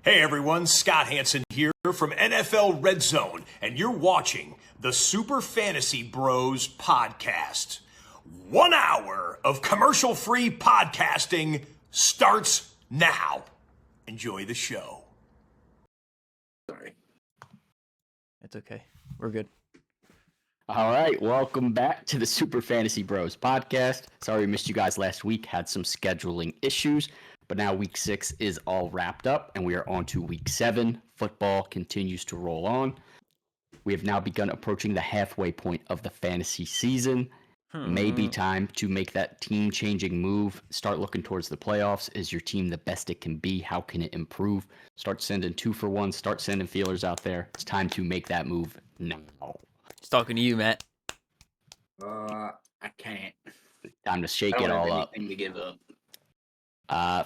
Hey everyone, Scott Hansen here from NFL Red Zone, and you're watching the Super Fantasy Bros podcast. 1 hour of commercial-free podcasting starts now. Enjoy the show. Sorry. It's okay. We're good. All right, welcome back to the Super Fantasy Bros podcast. Sorry we missed you guys last week, had some scheduling issues, but now week 6 is all wrapped up and we are on to week 7. Football continues to roll on. We have now begun approaching the halfway point of the fantasy season. Maybe time to make that team-changing move. Start looking towards the playoffs. Is your team the best it can be? How can it improve? Start sending 2-for-1. Start sending feelers out there. It's time to make that move now. Just talking to you, Matt. I can't. Time to shake I it don't have all up. anything to give up.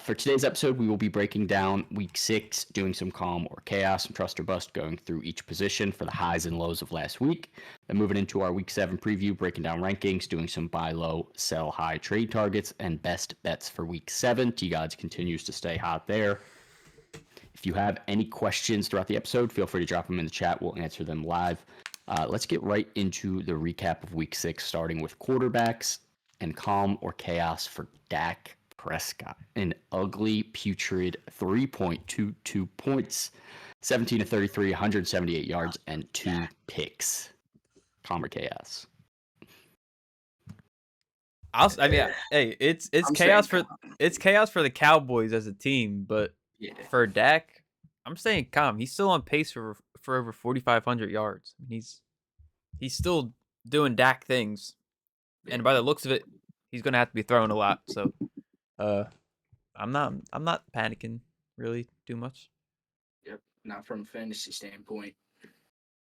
For today's episode, we will be breaking down week 6, doing some calm or chaos, and trust or bust, going through each position for the highs and lows of last week. Then moving into our week 7 preview, breaking down rankings, doing some buy low, sell high trade targets, and best bets for week 7. T-Gods continues to stay hot there. If you have any questions throughout the episode, feel free to drop them in the chat. We'll answer them live. Let's get right into the recap of week 6, starting with quarterbacks and calm or chaos for Dak Prescott. An ugly, putrid 3.22 points, 17 of 33, 178 yards, and 2 picks. Calm or chaos? Hey, it's I'm chaos saying it's chaos for the Cowboys as a team, but Yeah. for Dak, I'm saying calm. He's still on pace for over 4,500 yards. I mean, he's still doing Dak things, and by the looks of it, he's gonna have to be throwing a lot. So, I'm not panicking really too much. Yep. Not from a fantasy standpoint.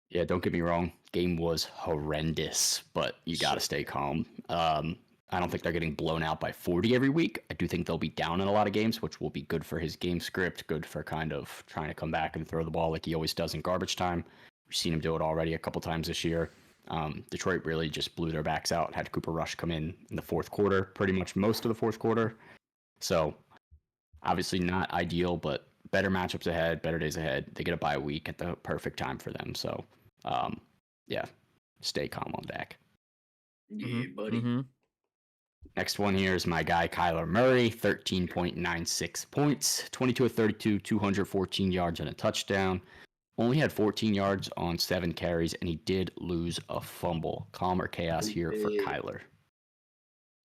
Yeah, don't get me wrong. Game was horrendous, but you got to stay calm. I don't think they're getting blown out by 40 every week. I do think they'll be down in a lot of games, which will be good for his game script, good for kind of trying to come back and throw the ball like he always does in garbage time. We've seen him do it already a couple times this year. Detroit really just blew their backs out, had Cooper Rush come in the fourth quarter, pretty much most of the fourth quarter. So obviously not ideal, but better matchups ahead, better days ahead. They get a bye week at the perfect time for them. So, yeah, stay calm on Dak. Yeah, buddy. Mm-hmm. Next one here is my guy Kyler Murray, 13.96 points, 22 of 32, 214 yards and a touchdown. Only had 14 yards on 7 carries, and he did lose a fumble. Calm or chaos here for Kyler?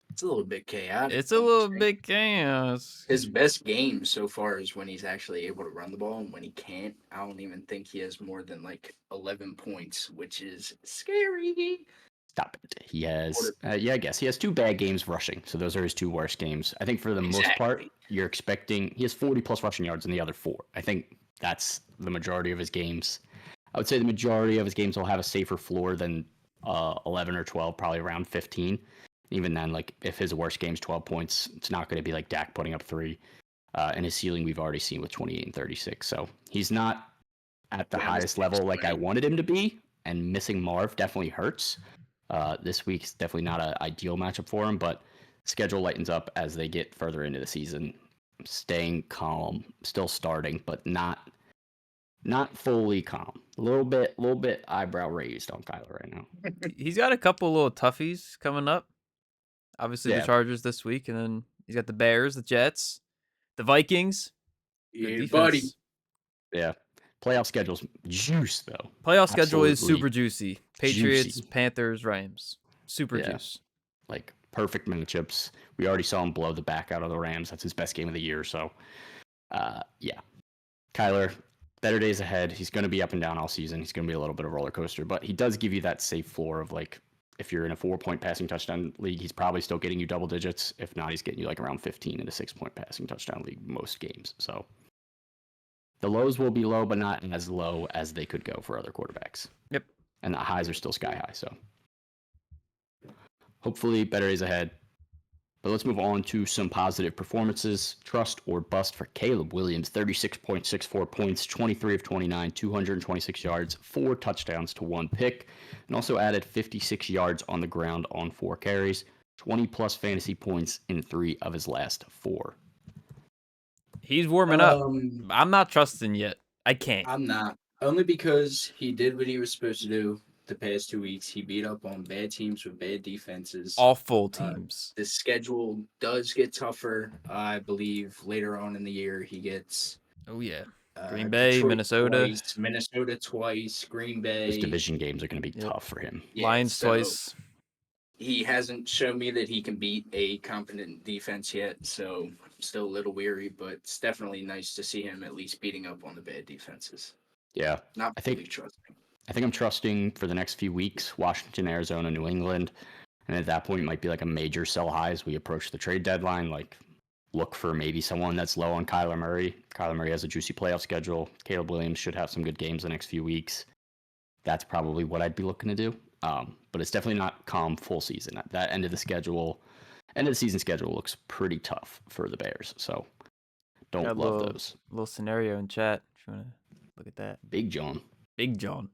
It's a little bit chaotic. It's a little bit chaos. His best game so far is when he's actually able to run the ball, and when he can't, I don't even think he has more than like 11 points, which is scary. Stop it. He has, I guess he has 2 bad games rushing. So those are his 2 worst games. I think for the most part, you're expecting, he has 40 plus rushing yards in the other 4. I think that's the majority of his games. I would say the majority of his games will have a safer floor than 11 or 12, probably around 15. Even then, like if his worst game's 12 points, it's not going to be like Dak putting up 3. And his ceiling we've already seen with 28 and 36. So he's not at the highest level like I wanted him to be. And missing Marv definitely hurts. This week's definitely not an ideal matchup for him, but schedule lightens up as they get further into the season. Staying calm, still starting, but not fully calm. A little bit eyebrow raised on Kyler right now. He's got a couple little toughies coming up. Obviously, Yeah. the Chargers this week, and then he's got the Bears, the Jets, the Vikings. Good Yeah, buddy. defense. Yeah. Playoff schedule's juice, though. Playoff schedule is Absolutely super juicy. Patriots, juicy. Panthers, Rams. Super Yeah. juice. Like, perfect matchups. We already saw him blow the back out of the Rams. That's his best game of the year. So, yeah. Kyler, better days ahead. He's going to be up and down all season. He's going to be a little bit of a roller coaster, but he does give you that safe floor of, like, if you're in a 4-point passing touchdown league, he's probably still getting you double digits. If not, he's getting you, like, around 15 in a 6-point passing touchdown league most games. So, the lows will be low, but not as low as they could go for other quarterbacks. Yep. And the highs are still sky high, so hopefully better days ahead. But let's move on to some positive performances. Trust or bust for Caleb Williams, 36.64 points, 23 of 29, 226 yards, 4 touchdowns to 1 pick, and also added 56 yards on the ground on 4 carries, 20 plus fantasy points in 3 of his last 4. He's warming up. Um, I'm not trusting yet. I can't. I'm not. Only because he did what he was supposed to do the past 2 weeks. He beat up on bad teams with bad defenses. Awful Uh, teams. the schedule does get tougher. I believe later on in the year he gets Oh yeah. Green Bay, Detroit Minnesota. twice, Minnesota twice, Green Those Bay. division games are going to be Yep. tough for him. Yeah, Lions so twice. he hasn't shown me that he can beat a competent defense yet, so I'm still a little weary, but it's definitely nice to see him at least beating up on the bad defenses. Yeah, Not I think- fully trusting. I think I'm trusting for the next few weeks Washington, Arizona, New England, and at that point it might be like a major sell high as we approach the trade deadline. Like, look for maybe someone that's low on Kyler Murray. Kyler Murray has a juicy playoff schedule. Caleb Williams should have some good games the next few weeks. That's probably what I'd be looking to do. But it's definitely not calm full season. That end of the season schedule looks pretty tough for the Bears. So don't Got a love little- those. Little scenario in chat. If you want to look at that. Big John. Big John.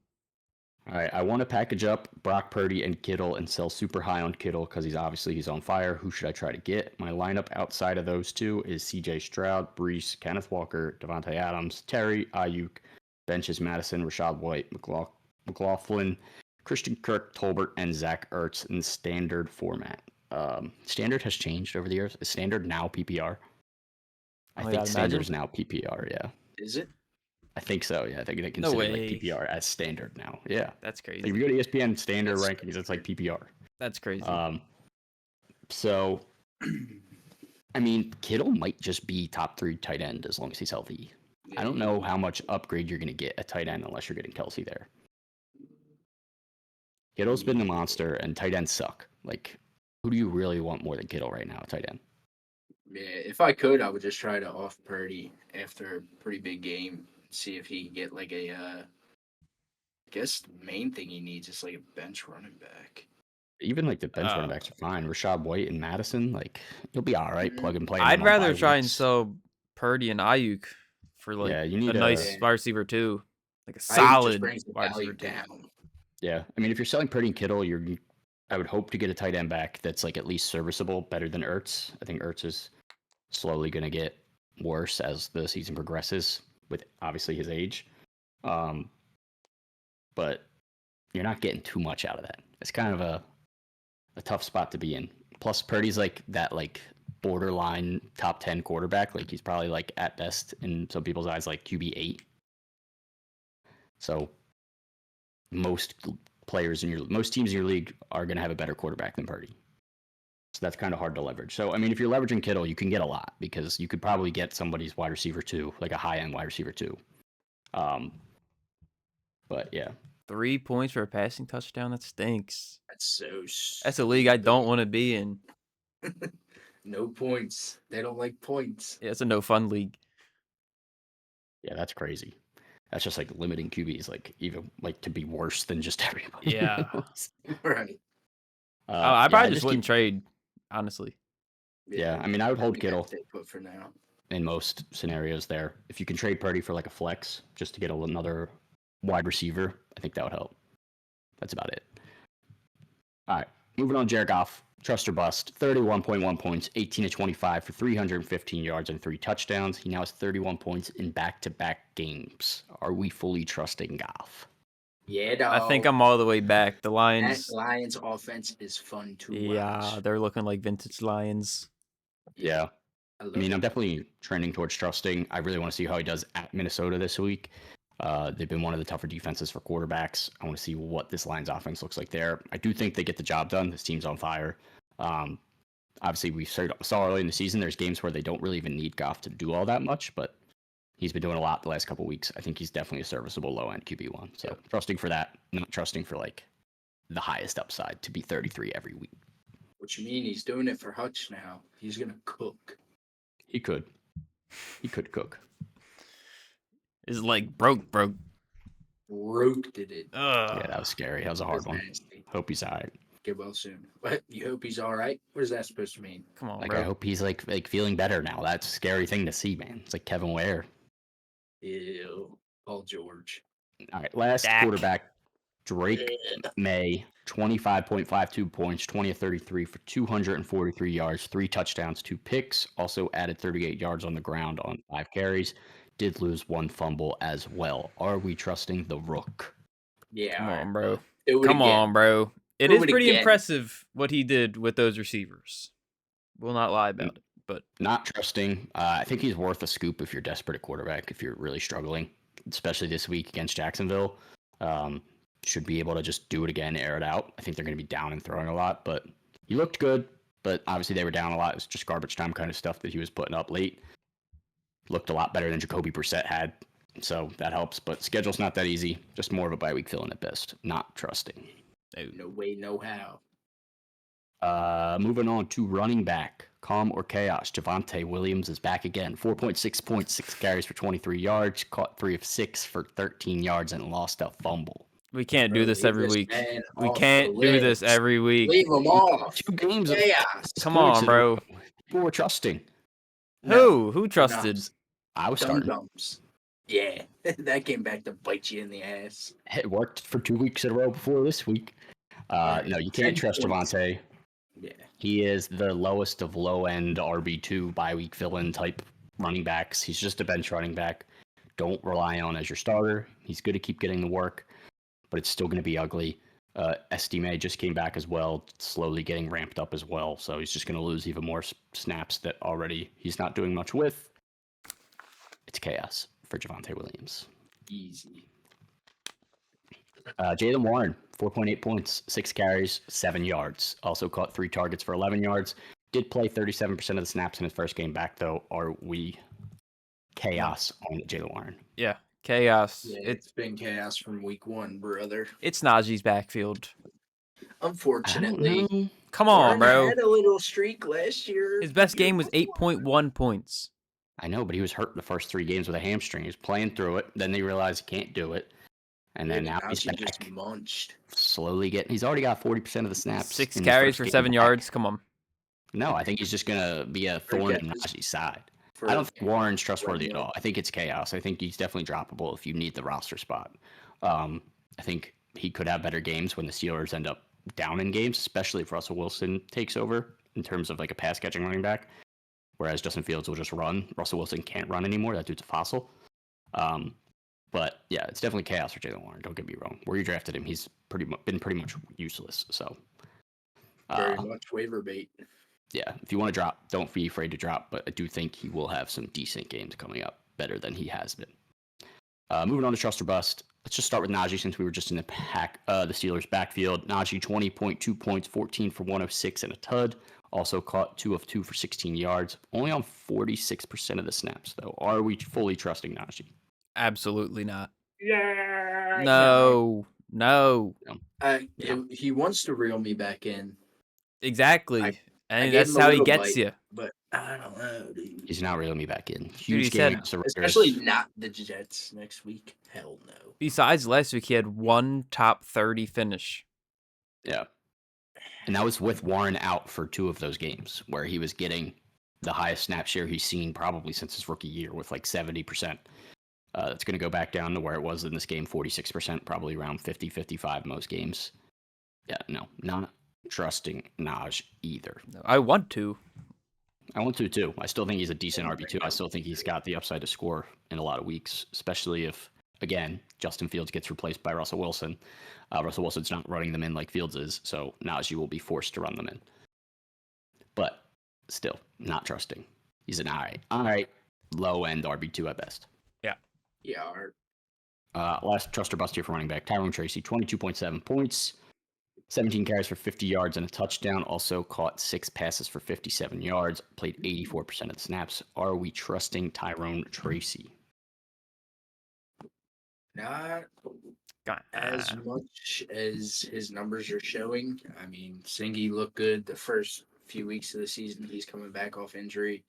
All right, I want to package up Brock Purdy and Kittle and sell super high on Kittle because he's on fire. Who should I try to get? My lineup outside of those two is C.J. Stroud, Brees, Kenneth Walker, Devontae Adams, Terry, Ayuk, benches Madison, Rashad White, McLaughlin, Christian Kirk, Tolbert, and Zach Ertz in standard format. Standard has changed over the years. Is standard now PPR? I Oh, think yeah, standard's now PPR. Yeah, Is it? I think so. Yeah, I think they No consider like way. PPR as standard now. Yeah. That's Like, if crazy. you go to ESPN standard That's rankings, it's like PPR. That's crazy. So, I mean, Kittle might just be top 3 tight end as long as he's healthy. I don't know how much upgrade you're going to get at tight end unless you're getting Kelsey there. Kittle's been the monster, and tight ends suck. Like, who do you really want more than Kittle right now at tight end? Yeah, if I could, I would just try to off Purdy after a pretty big game. See if he can get like a. I guess the main thing he needs is like a bench running back. Even like the bench running backs are fine. Rashad White and Madison, like, you'll be all right. Plug and play. I'd them on rather bye try and weeks. sell Purdy and Ayuk for like Yeah, you a need nice a- wide receiver too. Like a Ayuk just solid brings the wide value receiver too. down. Yeah, I mean, if you're selling Purdy and Kittle, I would hope to get a tight end back that's like at least serviceable, better than Ertz. I think Ertz is slowly going to get worse as the season progresses, with obviously his age. But you're not getting too much out of that. It's kind of a tough spot to be in. Plus, Purdy's like that, like borderline top 10 quarterback. Like, he's probably like at best in some people's eyes like QB8. So most teams in your league are going to have a better quarterback than Purdy. So that's kind of hard to leverage. So, I mean, if you're leveraging Kittle, you can get a lot because you could probably get somebody's wide receiver too, like a high-end wide receiver too. But yeah, 3 points for a passing touchdown. That stinks. That's so. That's a league I don't want to be in. No points. They don't like points. Yeah, it's a no fun league. yeah, that's crazy. That's just like limiting QBs, like even like to be worse than just everybody. Yeah. else. Right. I Yeah, probably just keep- wouldn't trade, honestly. Yeah, I mean, I would hold think I'd Kittle stay put for now. in most scenarios there. If you can trade Purdy for like a flex just to get another wide receiver, I think that would help. That's about it. All right, moving on. Jared Goff, trust or bust. 31.1 points, 18 to 25 for 315 yards and 3 touchdowns. He now has 31 points in back-to-back games. Are we fully trusting Goff? Yeah, dog. I think I'm all the way back. The That Lions. Lions offense is fun to Yeah, watch. they're looking like vintage Lions. Yeah. I love I mean, it. I'm definitely trending towards trusting. I really want to see how he does at Minnesota this week. They've been one of the tougher defenses for quarterbacks. I want to see what this Lions offense looks like there. I do think they get the job done. This team's on fire. Obviously, we saw early in the season there's games where they don't really even need Goff to do all that much, but he's been doing a lot the last couple weeks. I think he's definitely a serviceable low-end QB1. So trusting for that, not trusting for like the highest upside to be 33 every week. What you mean? He's doing it for Hutch now. He's gonna cook. He could cook. Is like broke. Roke did it. Yeah, that was scary. That was a hard That's one. nasty. Hope he's all right. Get well soon. What? You hope he's all right? What is that supposed to mean? Come on, Like, bro. I hope he's like feeling better now. That's a scary thing to see, man. It's like Kevin Ware. Ew. Paul George. All right, last Dak. quarterback Drake May, 25.52 points, 20 of 33 for 243 yards, 3 touchdowns, 2 picks. Also added 38 yards on the ground on 5 carries. Did lose 1 fumble as well. Are we trusting the Rook? Yeah. Come all on, right, bro. do it Come again. on, bro. It Do is it pretty again. impressive what he did with those receivers. Will not lie about it. But Not trusting. I think he's worth a scoop if you're desperate at quarterback, if you're really struggling, especially this week against Jacksonville. Should be able to just do it again, air it out. I think they're going to be down and throwing a lot, but he looked good. But obviously they were down a lot. It was just garbage time kind of stuff that he was putting up late. Looked a lot better than Jacoby Brissett had, so that helps. But schedule's not that easy. Just more of a bye week feeling at best. Not trusting. No way, no how. Moving on to running back. Calm or chaos? Javonte Williams is back again. 4.6 points, 6 carries for 23 yards, caught 3 of 6 for 13 yards, and lost a fumble. we can't do Bro, this leave every this week. man We off can't the do this list. every week. Leave him off. 2 games of Chaos. Come points on, in a bro. row. People were trusting. Who trusted? I was Dum starting. dums. Yeah, that came back to bite you in the ass. It worked for 2 weeks in a row before this week. Right. No, you can't 10 trust points. Javonte. Yeah. He is the lowest of low-end RB2 bye-week fill-in type running backs. He's just a bench running back. Don't rely on as your starter. He's good to keep getting the work, but it's still going to be ugly. Estime just came back as well, slowly getting ramped up as well. So he's just going to lose even more snaps that already he's not doing much with. It's chaos for Javonte Williams. Easy. Jaylen Warren, 4.8 points, 6 carries, 7 yards. Also caught 3 targets for 11 yards. Did play 37% of the snaps in his first game back, though. Are we chaos on Jaylen Warren? Yeah, chaos. Yeah, It's it's been chaos from week 1, brother. Najee's backfield. Unfortunately. Come on, Warren bro. had a little streak last year. His best Year game was before. 8.1 points. I know, but he was hurt the first 3 games with a hamstring. He was playing through it. Then they realized he can't do it. And then now he's Najee just back, munched. slowly getting. He's already got 40% of the snaps. 6 in his carries first for game 7 back. yards. Come on. No, I think he's just going to be a thorn in catches. Najee's side. For I don't think Warren's trustworthy at Right. all. I think it's chaos. I think he's definitely droppable if you need the roster spot. I think he could have better games when the Steelers end up down in games, especially if Russell Wilson takes over in terms of like a pass catching running back. Whereas Justin Fields will just run. Russell Wilson can't run anymore. That dude's a fossil. But yeah, it's definitely chaos for Jaylen Warren. Don't get me wrong. Where you drafted him, he's been pretty much useless. So Very much waiver bait. yeah, if you want to drop, don't be afraid to drop. But I do think he will have some decent games coming up, better than he has been. Moving on to trust or bust. Let's just start with Najee since we were just in the Steelers backfield. Najee, 20.2 points, 14 for 106 and a tud. Also caught 2 of 2 for 16 yards. Only on 46% of the snaps, though. Are we fully trusting Najee? Absolutely not. Yeah. No. He wants to reel me back in, Exactly. I And gave that's him a how he little gets bite. you. but I don't know, dude. He's not reeling me back in. he Huge said- game against the Raiders. Especially not the Jets next week. Hell no. Besides last week, he had 1 top 30 finish. Yeah. And that was with Warren out for 2 of those games where he was getting the highest snap share he's seen probably since his rookie year with like 70%. It's going to go back down to where it was in this game, 46%, probably around 50, 55 most games. Yeah, no, not trusting Naj either. No, I want to. I want to too. I still think he's a decent RB2. I still think he's got the upside to score in a lot of weeks, especially if, again, Justin Fields gets replaced by Russell Wilson. Russell Wilson's not running them in like Fields is, so Najee will be forced to run them in. But still, not trusting. He's an all right, low-end RB2 at best. Yeah. Last trust or bust here for running back. Tyrone Tracy, 22.7 points, 17 carries for 50 yards and a touchdown. Also caught 6 passes for 57 yards. Played 84% of the snaps. Are we trusting Tyrone Tracy? Not as much as his numbers are showing. I mean, Singy looked good the first few weeks of the season. He's coming back off injury.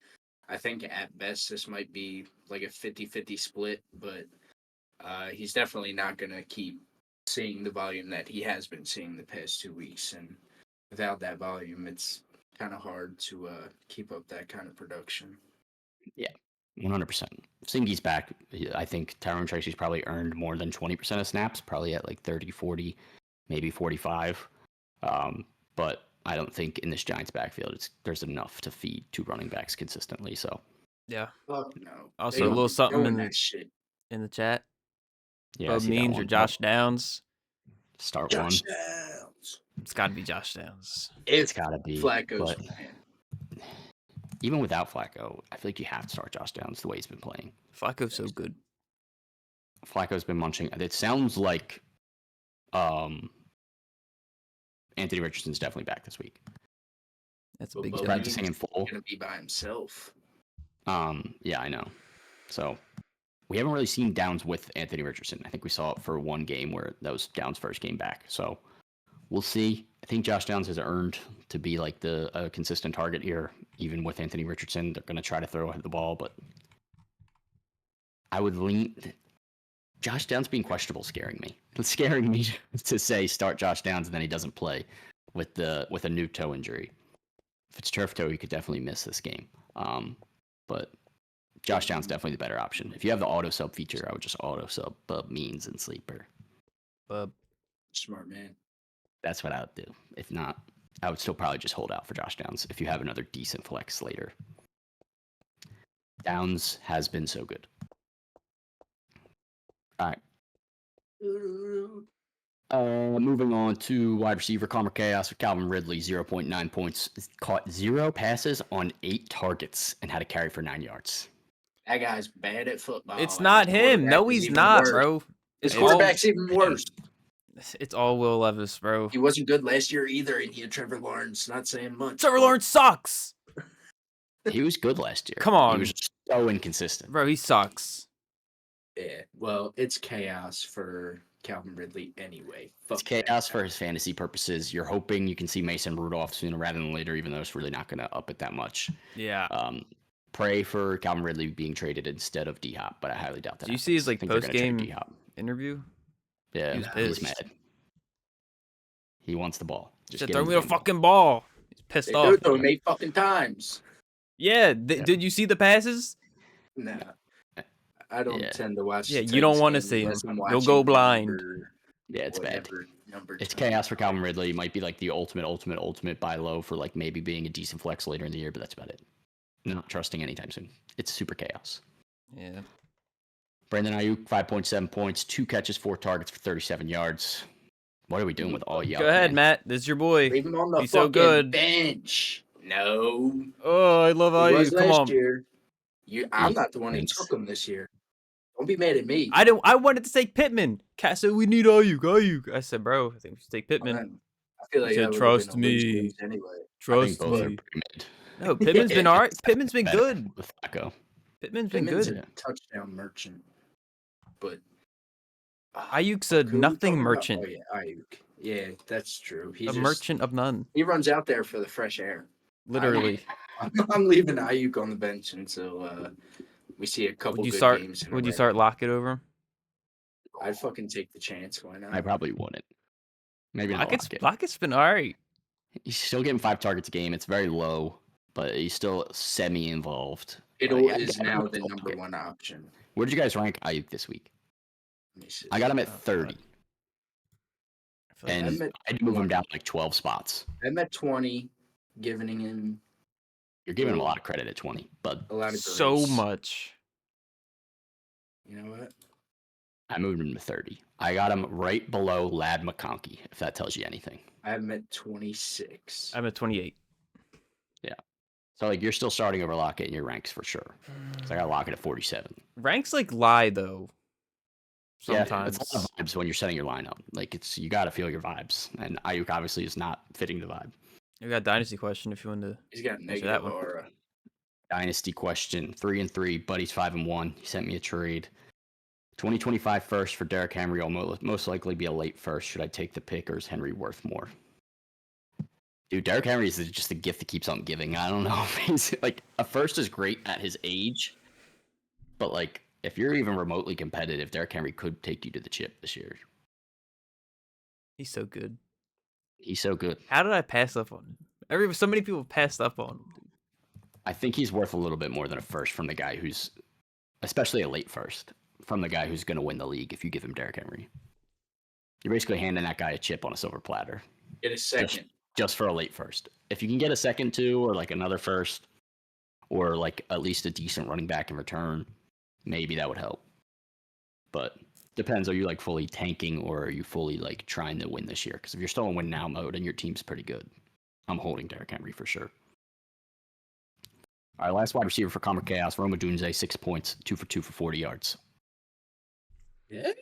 I think at best this might be like a 50-50 split, but he's definitely not going to keep seeing the volume that he has been seeing the past 2 weeks. And without that volume, it's kind of hard to keep up that kind of production. Yeah. 100%. Singy's back. I think Tyrone Tracy's probably earned more than 20% of snaps, probably at like 30, 40, maybe 45. But I don't think in this Giants backfield there's enough to feed two running backs consistently. So Yeah. Fuck no. Also, They a don't little be something doing in that shit. the chat. yeah, I Bub see that Means or one. Josh Downs. Start Josh one. Downs. It's got to be Josh Downs. It's gotta be. Flacco's But playing. even without Flacco, I feel like you have to start Josh Downs the way he's been playing. Flacco's so good. Flacco's been munching. It sounds like Anthony Richardson's definitely back this week. That's a But big Bub deal. Practicing in Means full. gonna be by himself. Yeah, I know. So we haven't really seen Downs with Anthony Richardson. I think we saw it for one game where that was Downs' first game back. So we'll see. I think Josh Downs has earned to be like the consistent target here, even with Anthony Richardson. They're going to try to throw the ball, but I would lean. Josh Downs being questionable scaring me. It's scaring me to say start Josh Downs and then he doesn't play with a new toe injury. If it's turf toe, he could definitely miss this game. But Josh Downs definitely the better option. If you have the auto sub feature, I would just auto sub Bub Means and Sleeper. Bub. Smart man. That's what I would do. If not, I would still probably just hold out for Josh Downs if you have another decent flex later. Downs has been so good. All right. Moving on to wide receiver Karma Chaos with Calvin Ridley, 0.9 points. Caught 0 passes on 8 targets and had a carry for 9 yards. That guy's bad at football. It's and not his him. No, quarterback is he's even not, worse. bro. His It's quarterback's even worse. It's all Will Levis, bro. He wasn't good last year either, and he had Trevor Lawrence. Not saying much. Trevor Lawrence sucks. He was good last year. Come on. He was just so inconsistent. Bro, he sucks. Yeah, well, it's chaos for Calvin Ridley anyway. It's Fuck that chaos guy. for his fantasy purposes. You're hoping you can see Mason Rudolph sooner rather than later, even though it's really not going to up it that much. Yeah. Pray for Calvin Ridley being traded instead of D-Hop, but I highly doubt that. Do you see his happens. I like think they're gonna trade post-game D-Hop. interview? Yeah, He was he's pissed. mad. He wants the ball. He Just said, get throw him me the damn ball. fucking ball. He's pissed They off. do it to him 8 fucking times. Yeah. Did you see the passes? Nah. I don't Yeah. tend to watch. Yeah, the you don't Titans want to games see him. unless I'm You'll watching go the blind. number Yeah, it's bad. whatever, number It's 10. chaos for Calvin Ridley. It might be like the ultimate buy low for like maybe being a decent flex later in the year, but that's about it. Not trusting anytime soon. It's super chaos. Yeah. Brandon Ayuk, 5.7 points, 2 catches, 4 targets for 37 yards. What are we doing with all y'all? Go ahead, Matt. This is your boy. Leave him on the He's so fucking good. bench. No. Oh, I love He was Ayuk. Come last on. year. I'm not the one who Thanks. took him this year. Don't be mad at me. I wanted to take Pittman. Cat said we need Ayuk. I said, bro, I think we should take Pittman. I feel like He said, that would've "Trust been a lose me." games anyway. I think Trust both are me. pretty mid. No, Pittman's been alright. Pittman's been Better good. with Flacco. Pittman's been Pittman's good. a touchdown merchant, but Ayuk's a who we nothing talking about? merchant. Oh yeah, Ayuk. Yeah, that's true. He A just, merchant of none. He runs out there for the fresh air. Literally. I'm leaving Ayuk on the bench until we see a couple Would you good start games. in a would you row. start Lockett over him? I'd fucking take the chance. Why not? I probably wouldn't. Maybe not Lockett. Lockett's been alright. He's still getting 5 targets a game. It's very low, but he's still semi-involved. Kittle Like, is I now would the take number it. one option. Where did you guys rank Ayuk this week? Let me see. I got him at Oh, 30, I feel like and I'm at I'd move him down like 12 spots. I'm at 20, giving him You're giving him a lot of credit at 20, but a lot of so grace. much. You know what? I moved him to 30. I got him right below Lad McConkey, if that tells you anything. I have him at 26. I'm at 28. So like you're still starting over Lockett in your ranks for sure. So I got Lockett at 47. Ranks like lie though. Sometimes. Yeah, it's a lot of vibes when you're setting your lineup. Like you got to feel your vibes, and Ayuk obviously is not fitting the vibe. You got a dynasty question if you want to. He's got that negative one. aura. Dynasty question: 3-3. Buddy's 5-1. He sent me a trade. 2025 first for Derrick Henry will most likely be a late first. Should I take the pick, or is Henry worth more? Dude, Derrick Henry is just a gift that keeps on giving. I don't know. He's like a first is great at his age, but like if you're even remotely competitive, Derrick Henry could take you to the chip this year. He's so good. He's so good. How did I pass up on him? So many people passed up on him. I think he's worth a little bit more than a first from the guy who's, especially a late first, from the guy who's going to win the league if you give him Derrick Henry. You're basically handing that guy a chip on a silver platter. Get a second. Just for a late first. If you can get a second too, or like another first, or like at least a decent running back in return, maybe that would help. But depends. Are you like fully tanking, or are you fully like trying to win this year? Because if you're still in win now mode and your team's pretty good, I'm holding Derrick Henry for sure. All right, last wide receiver for Common Chaos, Rome Odunze, 6 points, 2 for 2 for 40 yards. Yes.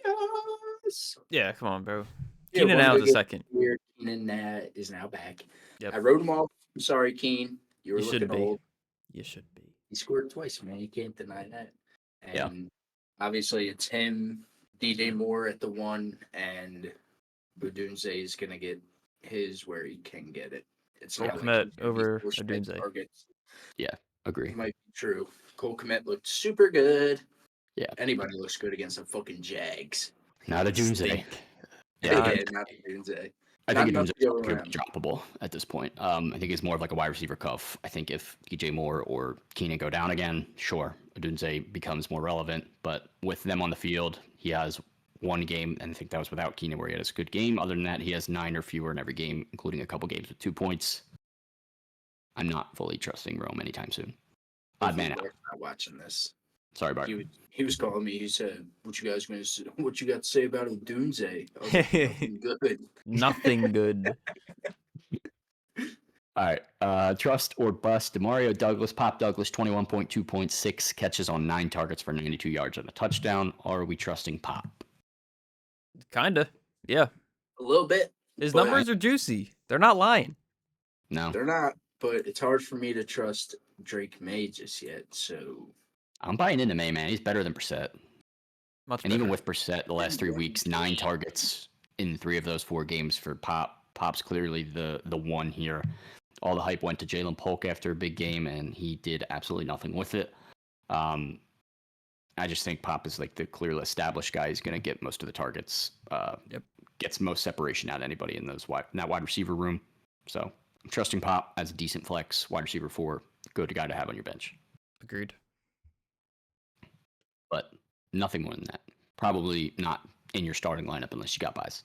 Yeah, come on, bro. Yeah, Keenan one Allen's a big second. year, Keenan is now back. Yep. I wrote him off. I'm sorry, Keen. You were You should looking be. old. You should be. He scored twice, man. You can't deny that. And Yeah. obviously it's him, DJ Moore at the 1, and Odunze is gonna get his where he can get it. It's Cole not like Kmet he's gonna be over forced Odunze. targets. Agree. It might be true. Cole Kmet looked super good. Yeah. Anybody looks good against the fucking Jags. Not Odunze. Stink. Yeah, God. Not Odunze. I Not think enough Odunze to go is pretty around. droppable at this point. I think it's more of like a wide receiver cuff. I think if DJ Moore or Keenan go down again, sure, Odunze becomes more relevant. But with them on the field, he has one game, and I think that was without Keenan, where he had a good game. Other than that, he has 9 or fewer in every game, including a couple games with 2 points. I'm not fully trusting Rome anytime soon. Odd man out. Hopefully Bart's not watching this. Sorry, Bart. He was calling me. He said, "What you guys gonna say? What you got to say about Odunze?" I was like, "Nothing good." Nothing good. All right. Trust or bust. Demario Douglas, Pop Douglas, 21.2 points, 6 catches on 9 targets for 92 yards and a touchdown. Or are we trusting Pop? Kinda. Yeah. A little bit. His But numbers are juicy. They're not lying. No. They're not, but it's hard for me to trust Drake May just yet. So I'm buying into May, man. He's better than Brissett. Much And better. even with Brissett, the last 3 weeks, 9 targets in 3 of those 4 games for Pop. Pop's clearly the one here. All the hype went to Jalen Polk after a big game, and he did absolutely nothing with it. I just think Pop is like the clearly established guy. He's going to get most of the targets. Yep. Gets most separation out of anybody in that wide receiver room. So I'm trusting Pop as a decent flex wide receiver 4. Good guy to have on your bench. Agreed. But nothing more than that. Probably not in your starting lineup unless you got buys.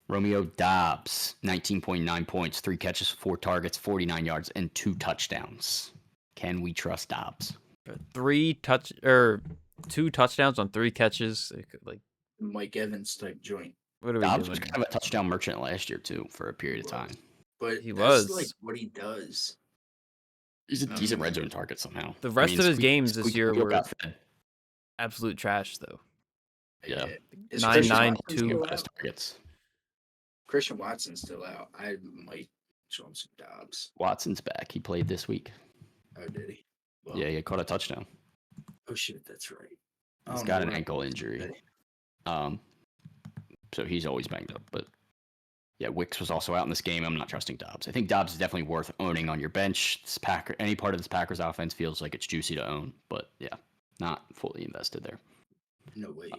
Romeo Dobbs, 19.9 points, 3 catches, 4 targets, 49 yards, and 2 touchdowns. Can we trust Dobbs? 2 touchdowns on 3 catches. Like, Mike Evans type joint. what are we Dobbs doing? was kind of a touchdown merchant last year too for a period of time. But He that's was. like what he does. He's a decent red zone target somehow. The rest of his games this Squeaky year wheel were got fed. absolute trash, though. Yeah. Is 9, Christian 9, Watson 2. still Best out? targets. Christian Watson's still out. I might show him some Dobbs. Watson's back. He played this week. Oh, did he? Well, Yeah, he caught a touchdown. Oh shit, that's right. He's Oh, got no, an right. ankle injury. Okay. So he's always banged up. But yeah, Wicks was also out in this game. I'm not trusting Dobbs. I think Dobbs is definitely worth owning on your bench. Any part of this Packers offense feels like it's juicy to own, but yeah, not fully invested there. No way.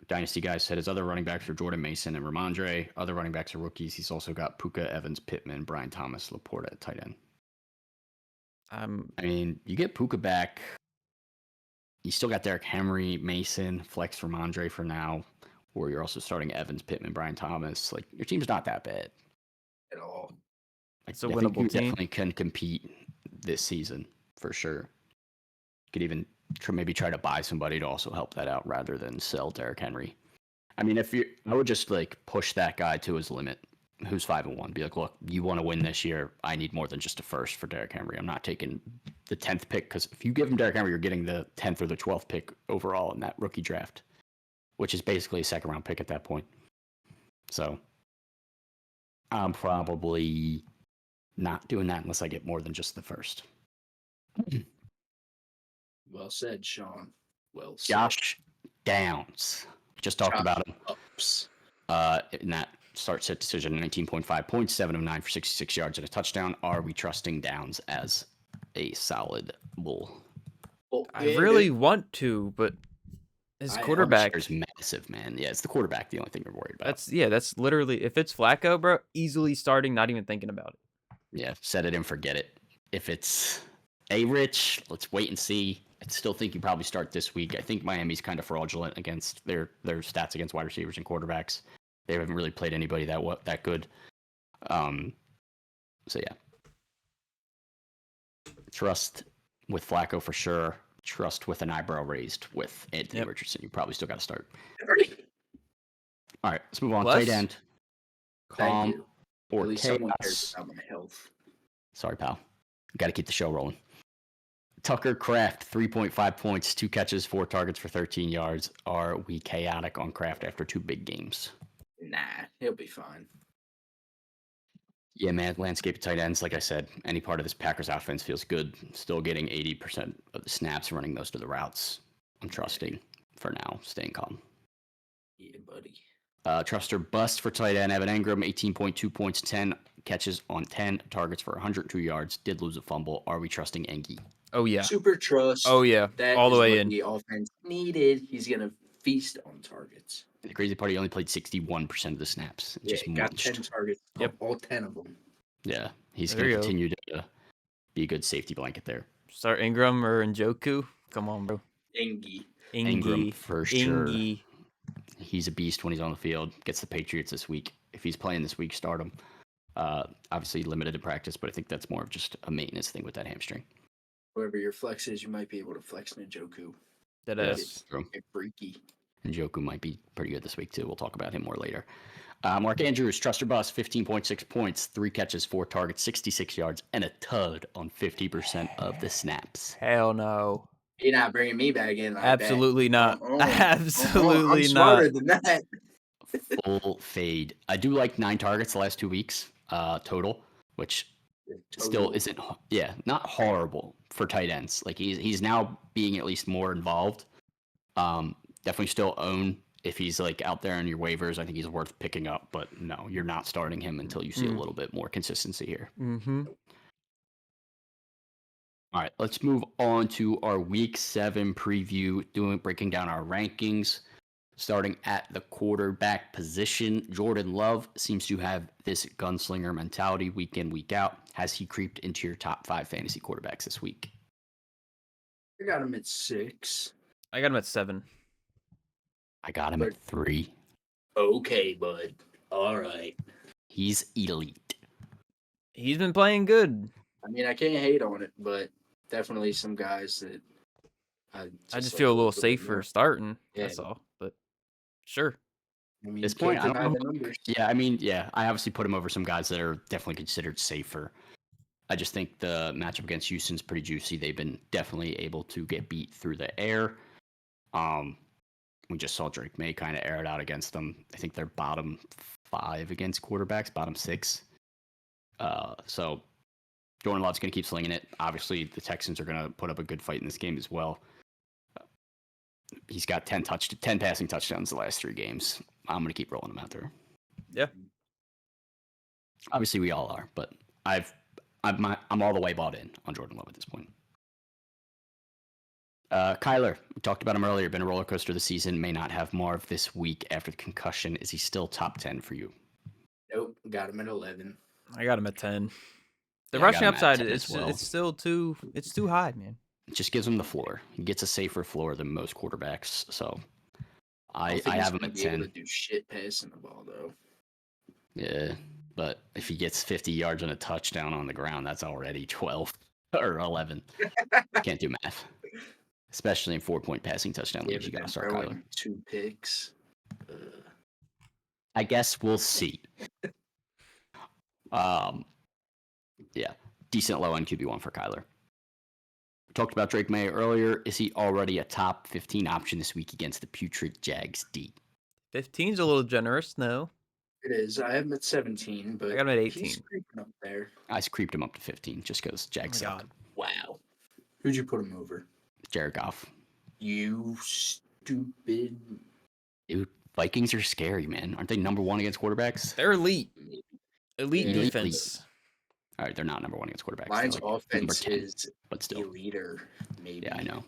Dynasty guys said his other running backs are Jordan Mason and Ramondre. Other running backs are rookies. He's also got Puka, Evans, Pittman, Brian Thomas, Laporta at tight end. I mean, you get Puka back. You still got Derrick Henry, Mason, flex Ramondre for now, or you're also starting Evans, Pittman, Brian Thomas. Like, your team's not that bad. At all. Like, It's a I think winnable you team. definitely can compete this season for sure. Could even maybe try to buy somebody to also help that out rather than sell Derrick Henry. I mean, I would just like push that guy to his limit, who's 5-1. Be like, look, you want to win this year. I need more than just a first for Derrick Henry. I'm not taking the 10th pick, because if you give him Derrick Henry, you're getting the 10th or the 12th pick overall in that rookie draft, which is basically a second round pick at that point. So I'm probably not doing that unless I get more than just the first. Well said, Sean. Well said. Josh Downs. Just talked about him. Ups. In that start set decision, 19.5 points, 7 of 9 for 66 yards and a touchdown. Are we trusting Downs as a solid bull? Well, I yeah, really want to, but his I- quarterback. Is massive, man. Yeah, it's the quarterback. The only thing you're worried about. That's literally, if it's Flacco, bro, easily starting, not even thinking about it. Yeah, set it and forget it. If it's Rich, let's wait and see. I still think you probably start this week. I think Miami's kind of fraudulent against their stats against wide receivers and quarterbacks. They haven't really played anybody that good. So yeah, trust with Flacco for sure. Trust with an eyebrow raised with Anthony Richardson. You probably still got to start. All right, let's move on. Tight end. Calm or At least someone cares chaos. about my health. Sorry, pal. Got to keep the show rolling. Tucker Kraft, 3.5 points, 2 catches, 4 targets for 13 yards. Are we chaotic on Kraft after 2 big games? Nah, he'll be fine. Yeah, man, landscape of tight ends, like I said, any part of this Packers offense feels good. Still getting 80% of the snaps, running most of the routes. I'm trusting for now, staying calm. Yeah, buddy. Trust or bust for tight end. Evan Engram, 18.2 points, 10 catches on 10 targets for 102 yards. Did lose a fumble. Are we trusting Engie? Oh yeah. Super trust. Oh yeah. That All the is way what in. the offense needed. He's gonna feast on targets. The crazy part, he only played 61% of the snaps. Just got munched. 10 targets. Yep. All 10 of them. Yeah, he's There going to you go. continue to be a good safety blanket there. Start Ingram or Njoku. Come on, bro. Engie. Ingram for sure. Ingy. He's a beast when he's on the field. Gets the Patriots this week. If he's playing this week, start him. Obviously limited in practice, but I think that's more of just a maintenance thing with that hamstring. Whoever your flex is, you might be able to flex Njoku. That Yeah, is. true. Get freaky. And Joku might be pretty good this week, too. We'll talk about him more later. Mark Andrews, trust or bust, 15.6 points, 3 catches, 4 targets, 66 yards, and a tud on 50% of the snaps. Hell no. You're not bringing me back in like Absolutely that. not. Absolutely I'm not. smarter than that. Full fade. I do like 9 targets the last 2 weeks total, which still isn't, not horrible for tight ends. Like he's now being at least more involved. Definitely still own if he's like out there on your waivers. I think he's worth picking up, but no, you're not starting him until you see a little bit more consistency here. Mm-hmm. All right, let's move on to our Week 7 preview, breaking down our rankings. Starting at the quarterback position, Jordan Love seems to have this gunslinger mentality week in, week out. Has he creeped into your top 5 fantasy quarterbacks this week? I got him at 6. I got him at 7. I got him at 3. Okay, bud. All right. He's elite. He's been playing good. I mean, I can't hate on it, but definitely some guys that I just feel a little safer starting. Yeah. That's all. But sure. I mean, This point, I don't know. the numbers. Yeah, I obviously put him over some guys that are definitely considered safer. I just think the matchup against Houston's pretty juicy. They've been definitely able to get beat through the air. We just saw Drake May kind of air it out against them. I think they're bottom 5 against quarterbacks, bottom 6. So Jordan Love's going to keep slinging it. Obviously, the Texans are going to put up a good fight in this game as well. He's got 10 passing touchdowns the last 3 games. I'm going to keep rolling him out there. Yeah. Obviously, we all are, but I'm all the way bought in on Jordan Love at this point. Kyler, we talked about him earlier. Been a roller coaster this season. May not have Marv this week after the concussion. Is he still top 10 for you? Nope, got him at 11. I got him at 10. The Yeah, I got rushing him at upside 10 it's as well. it's still too high, man. It just gives him the floor. He gets a safer floor than most quarterbacks. So I don't think have he's him gonna at be 10. able to do shit passing the ball though. Yeah, but if he gets 50 yards and a touchdown on the ground, that's already 12 or 11. Can't do math. Especially in 4-point passing touchdown leagues, you got to start Kyler. 2 picks. I guess we'll see. Yeah, decent low end QB1 for Kyler. We talked about Drake May earlier. Is he already a top 15 option this week against the putrid Jags D? 15's a little generous, no. It is. I have him at 17, but I got him at 18. he's creeping up there. I creeped him up to 15 just because Jags Oh my suck. God. Wow. Who'd you put him over? Jared Goff. You stupid. Dude, Vikings are scary, man. Aren't they number 1 against quarterbacks? They're elite. Elite Yeah. defense. All right, they're not number 1 against quarterbacks. Lions They're like number offense 10, is but still. eliter, maybe. Yeah, I know.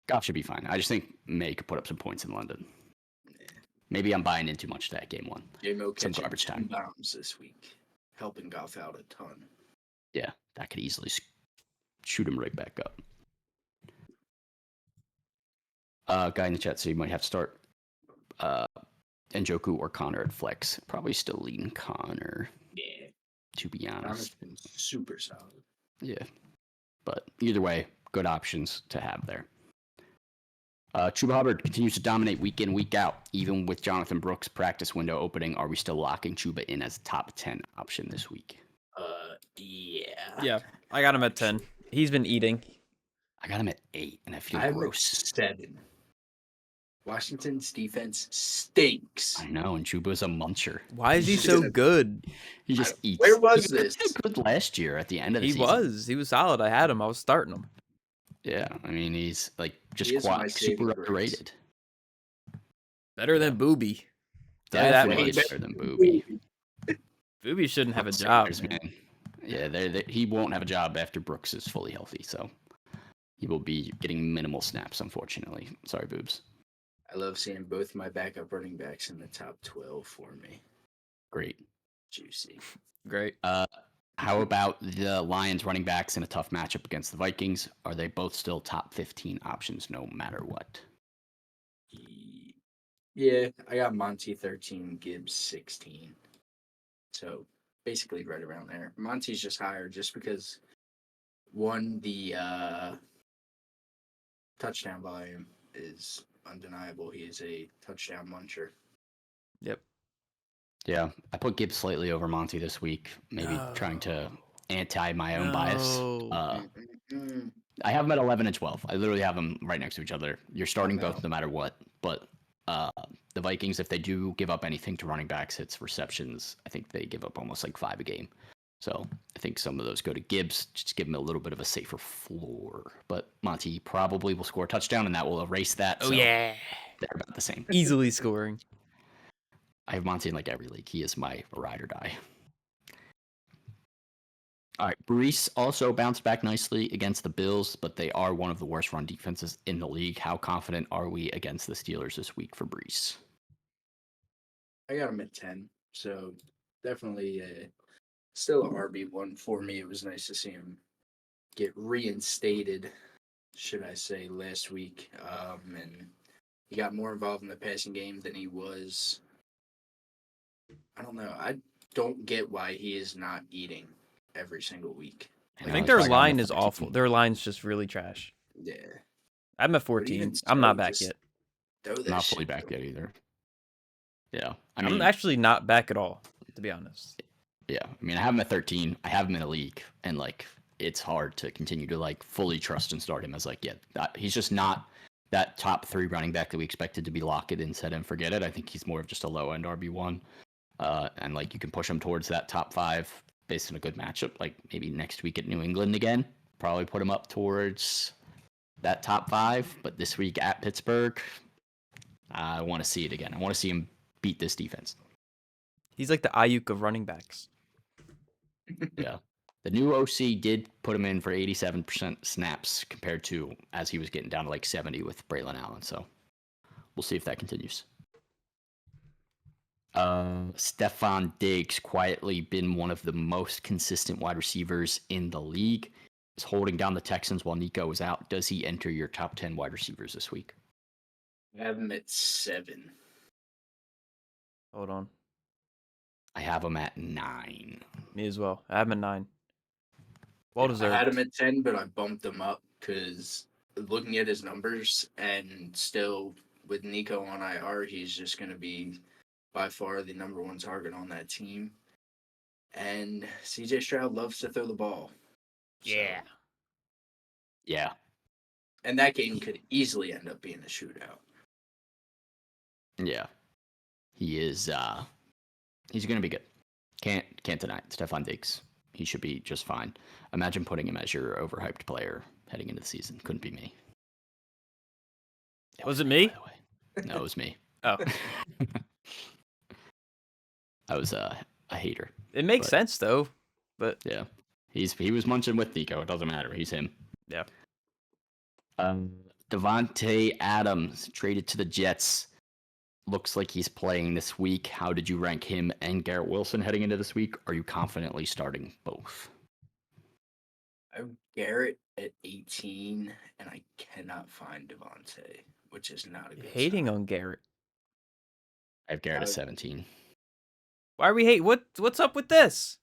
Goff should be fine. I just think May could put up some points in London. Maybe I'm buying in too much to that game 1. J-Mo Some catching garbage 2 time. bombs this week. helping Goff out a ton. Yeah, that could easily shoot him right back up. Guy in the chat said you might have to start Njoku or Connor at flex. Probably still leading Connor. Yeah. To be honest. Super solid. Yeah. But either way, good options to have there. Chuba Hubbard continues to dominate week in, week out. Even with Jonathan Brooks' practice window opening, are we still locking Chuba in as a top 10 option this week? Yeah. Yeah, I got him at 10. He's been eating. I got him at 8, and I feel I'm gross. at 7. Washington's defense stinks. I know, and Chuba's a muncher. Why is he so good? He just eats. Where was He this? did good last year at the end of the He season. was solid. I had him. I was starting him. Yeah, I mean, he's like just He is my super saving grace. underrated. Better than Booby. Tell you that Definitely much. better than Booby. Booby shouldn't have a Brooks job. Sanders, Man. man. Yeah, he won't have a job after Brooks is fully healthy, so he will be getting minimal snaps, unfortunately. Sorry, boobs. I love seeing both my backup running backs in the top 12 for me. Great. Juicy. Great. How about the Lions running backs in a tough matchup against the Vikings? Are they both still top 15 options no matter what? Yeah, I got Monty 13, Gibbs 16. So basically right around there. Monty's just higher just because, one, the touchdown volume is undeniable. He is a touchdown muncher. Yep. Yeah, I put Gibbs slightly over Monty this week, maybe trying to anti my own bias. Mm. I have them at 11 and 12. I literally have them right next to each other. You're starting Okay. both no matter what. But the Vikings, if they do give up anything to running backs, hits, receptions, I think they give up almost like 5 a game. So I think some of those go to Gibbs, just give him a little bit of a safer floor. But Monty probably will score a touchdown, and that will erase that. Oh, so yeah. they're about the same. Easily scoring. I have Monty in like every league. He is my ride or die. All right, Brees also bounced back nicely against the Bills, but they are one of the worst run defenses in the league. How confident are we against the Steelers this week for Brees? I got him at 10. So definitely still a RB1 for me. It was nice to see him get reinstated, should I say, last week. And he got more involved in the passing game than he was. I don't know. I don't get why he is not eating every single week. I think their line is awful. Their line's just really trash. Yeah. I'm at But 14. even I'm not so, back just yet. throw that Not fully shit back up. yet either. Yeah, I'm actually not back at all, to be honest. yeah. I mean, I have him at 13. I have him in a league, and like it's hard to continue to like fully trust and start him as like he's just not that top 3 running back that we expected to be lock it in, set and forget it. I think he's more of just a low end RB1, and like you can push him towards that top 5 based on a good matchup. Like maybe next week at New England again, probably put him up towards that top 5. But this week at Pittsburgh, I want to see it again. I want to see him beat this defense. He's like the Ayuk of running backs. Yeah. The new OC did put him in for 87% snaps compared to as he was getting down to like 70 with Braylon Allen. So we'll see if that continues. Stephon Diggs quietly been one of the most consistent wide receivers in the league. Is holding down the Texans while Nico was out. Does he enter your top 10 wide receivers this week? I have him at 7. Hold on. I have him at 9. Me as well. I have him at 9. Well deserved. I had him at 10, but I bumped him up because looking at his numbers and still with Nico on IR, he's just going to be by far the number 1 target on that team. And CJ Stroud loves to throw the ball. Yeah. Yeah. And that game could easily end up being a shootout. Yeah. He is he's gonna be good. Can't deny it. Stephon Diggs. He should be just fine. Imagine putting him as your overhyped player heading into the season. Couldn't be me. Was it me? By the way. No, it was me. Oh. I was a hater. It makes But- sense, though. But Yeah. He was munching with Nico. It doesn't matter. He's him. Yeah. Devontae Adams traded to the Jets. looks like he's playing this week. How did you rank him and Garrett Wilson heading into this week? Are you confidently starting both? I have Garrett at 18, and I cannot find Devontae, which is not a good Hating sign. on Garrett. I have Garrett at 17. Why are we hate? What's up with this?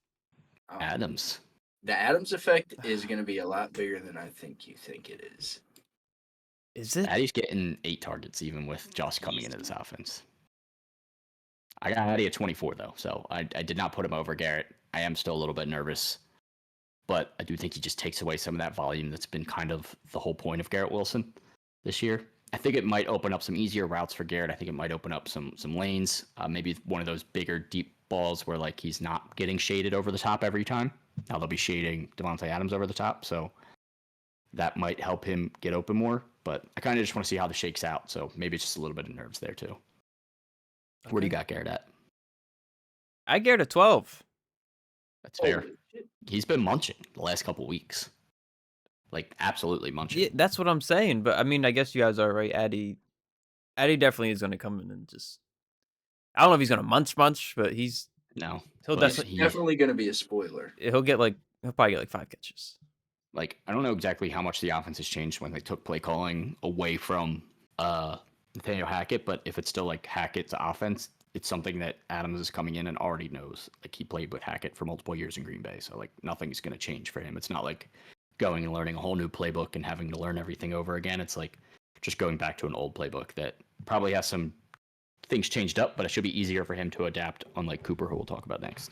Adams. The Adams effect is going to be a lot bigger than I think you think it is. Is it? Addy's getting 8 targets even with Josh coming into this offense. I got Addy at 24 though, so I did not put him over Garrett. I am still a little bit nervous, but I do think he just takes away some of that volume that's been kind of the whole point of Garrett Wilson this year. I think it might open up some easier routes for Garrett. I think it might open up some lanes. Maybe one of those bigger, deep balls where like he's not getting shaded over the top every time. Now they'll be shading Devontae Adams over the top, so that might help him get open more. But I kind of just want to see how this shakes out. So maybe it's just a little bit of nerves there too. Okay. Where do you got Garrett at? I Garrett at 12. That's fair. He's been munching the last couple weeks. Like, absolutely munching. Yeah, that's what I'm saying. But, I mean, I guess you guys are right. Addy definitely is going to come in and just... I don't know if he's going to munch, but he's... No. He'll definitely going to be a spoiler. He'll probably get, 5 catches. Like, I don't know exactly how much the offense has changed when they took play calling away from Nathaniel Hackett, but if it's still, like, Hackett's offense, it's something that Adams is coming in and already knows. Like, he played with Hackett for multiple years in Green Bay, so, like, nothing's going to change for him. It's not like going and learning a whole new playbook and having to learn everything over again. It's like just going back to an old playbook that probably has some things changed up, but it should be easier for him to adapt, unlike Cooper, who we'll talk about next.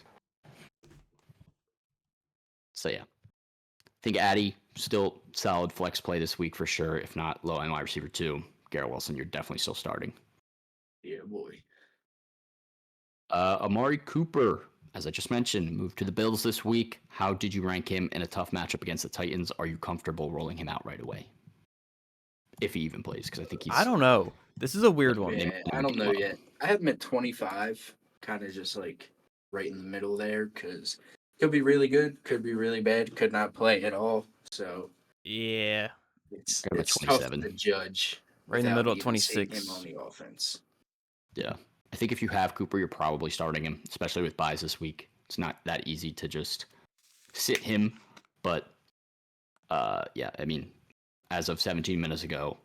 So, yeah. I think Addy, still solid flex play this week for sure. If not, low end wide receiver 2. Garrett Wilson, you're definitely still starting. Yeah, boy. Amari Cooper, as I just mentioned, moved to the Bills this week. How did you rank him in a tough matchup against the Titans? Are you comfortable rolling him out right away? If he even plays, because I think he's... I don't know. This is a weird one. Yeah, I don't know yet. I have him at 25, kind of just like right in the middle there, because could be really good, could be really bad, could not play at all. So yeah, it's tough to judge. Right in the middle of 26. Him on the offense. Yeah. I think if you have Cooper, you're probably starting him, especially with buys this week. It's not that easy to just sit him. But, yeah, I mean, as of 17 minutes ago,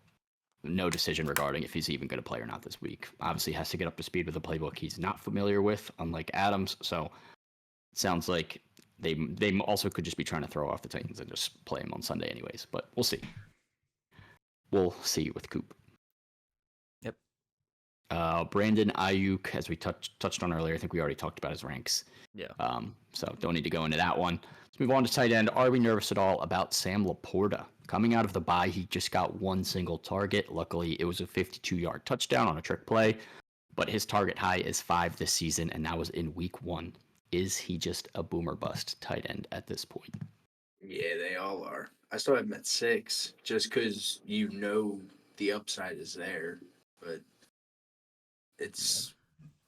no decision regarding if he's even going to play or not this week. Obviously, has to get up to speed with a playbook he's not familiar with, unlike Adams. So it sounds like they also could just be trying to throw off the Titans and just play him on Sunday anyways. But we'll see. We'll see with Coop. Yep. Brandon Ayuk, as we touched on earlier, I think we already talked about his ranks. Yeah. So don't need to go into that one. Let's move on to tight end. Are we nervous at all about Sam Laporta? Coming out of the bye, he just got one single target. Luckily, it was a 52-yard touchdown on a trick play, but his target high is 5 this season, and that was in week 1. Is he just a boomer bust tight end at this point? Yeah, they all are. I still have him at 6, just because the upside is there, but it's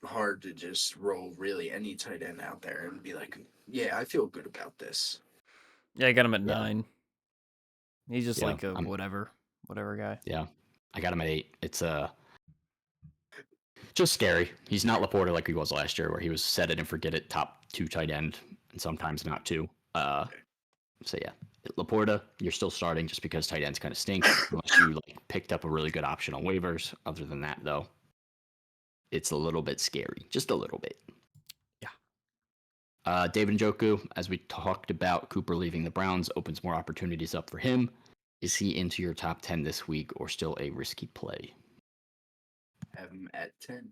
hard to just roll really any tight end out there and be like, yeah, I feel good about this. Yeah, I got him at 9. He's just like a whatever guy. Yeah, I got him at 8. It's just scary. He's not Laporta like he was last year, where he was set it and forget it, top 2 tight end, and sometimes not 2. So yeah, Laporta, you're still starting just because tight ends kind of stink, unless you picked up a really good option on waivers. Other than that, though, it's a little bit scary, just a little bit. Yeah. David Njoku, as we talked about, Cooper leaving the Browns opens more opportunities up for him. Is he into your top 10 this week, or still a risky play? Have him at 10.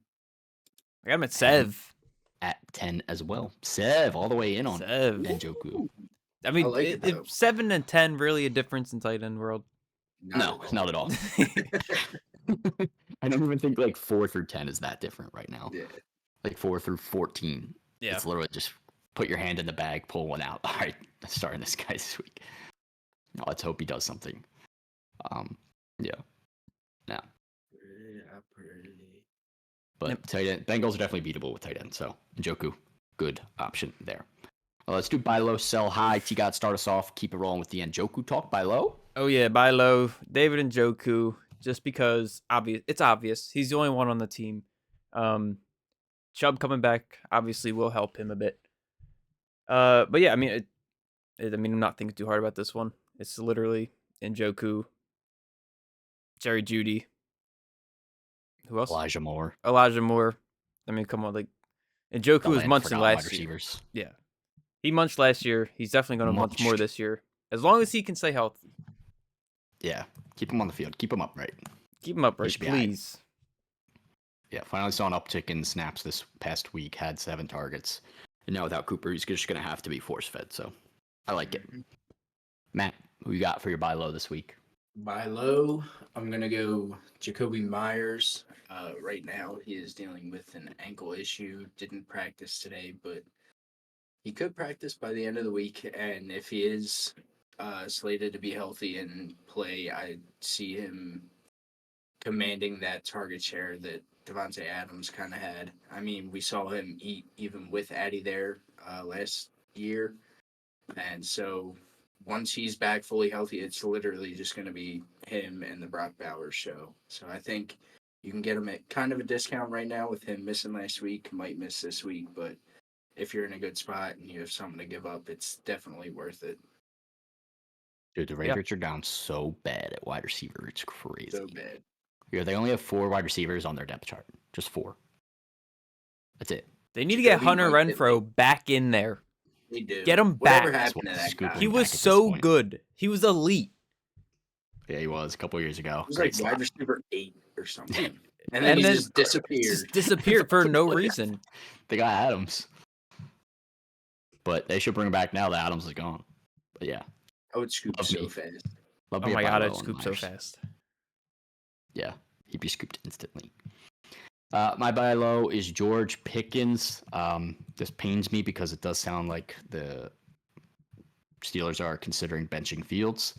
I got him at Sev. At 10 as well. Sev, all the way in on Sev. Njoku. I mean, if 7 and 10 really a difference in tight end world? No, not at all. I don't even think 4 through 10 is that different right now. Yeah. 4 through 14. Yeah. It's literally just put your hand in the bag, pull one out. All right, I'm starting this guy this week. Let's hope he does something. Yeah. Now. But tight end, Bengals are definitely beatable with tight end. So Njoku, good option there. Let's do buy low, sell high. T-God, start us off. Keep it rolling with the Njoku talk. Buy low. Oh yeah, buy low. David Njoku, just because it's obvious. He's the only one on the team Chubb coming back obviously will help him a bit. But yeah, I mean, I'm not thinking too hard about this one. It's literally Njoku, Jerry Judy. Who else? Elijah Moore. Elijah Moore. I mean, come on, like Njoku was munching last year. Yeah, he munched last year. He's definitely going to munch more this year, as long as he can stay healthy. Yeah, keep him on the field. Keep him upright. Keep him upright, please. Yeah, finally saw an uptick in snaps this past week. Had 7 targets, and now without Cooper, he's just going to have to be force fed. So, I like it. Matt, who you got for your buy low this week? Buy low, I'm going to go Jacoby Myers. Right now, he is dealing with an ankle issue. Didn't practice today, but he could practice by the end of the week. And if he is slated to be healthy and play, I see him commanding that target share that Davante Adams kind of had. I mean, we saw him eat even with Addy there last year. And so once he's back fully healthy, it's literally just going to be him and the Brock Bowers show. So I think you can get him at kind of a discount right now with him missing last week, might miss this week. But if you're in a good spot and you have something to give up, it's definitely worth it. Dude, the Ravens are down so bad at wide receiver. It's crazy. So bad. Yeah, they only have 4 wide receivers on their depth chart. Just 4. That's it. They need to get Hunter Renfrow back in there. They do. Get him back. Whatever happened to that guy? He was so good. He was elite. Yeah, he was a couple years ago. He was like wide receiver 8 or something. And then he just disappeared. Just disappeared for no reason. They got Adams. But they should bring him back now that Adams is gone. But yeah. I would scoop so fast. Oh my god, I'd scoop so fast. Yeah, he'd be scooped instantly. My buy low is George Pickens. This pains me because it does sound like the Steelers are considering benching Fields.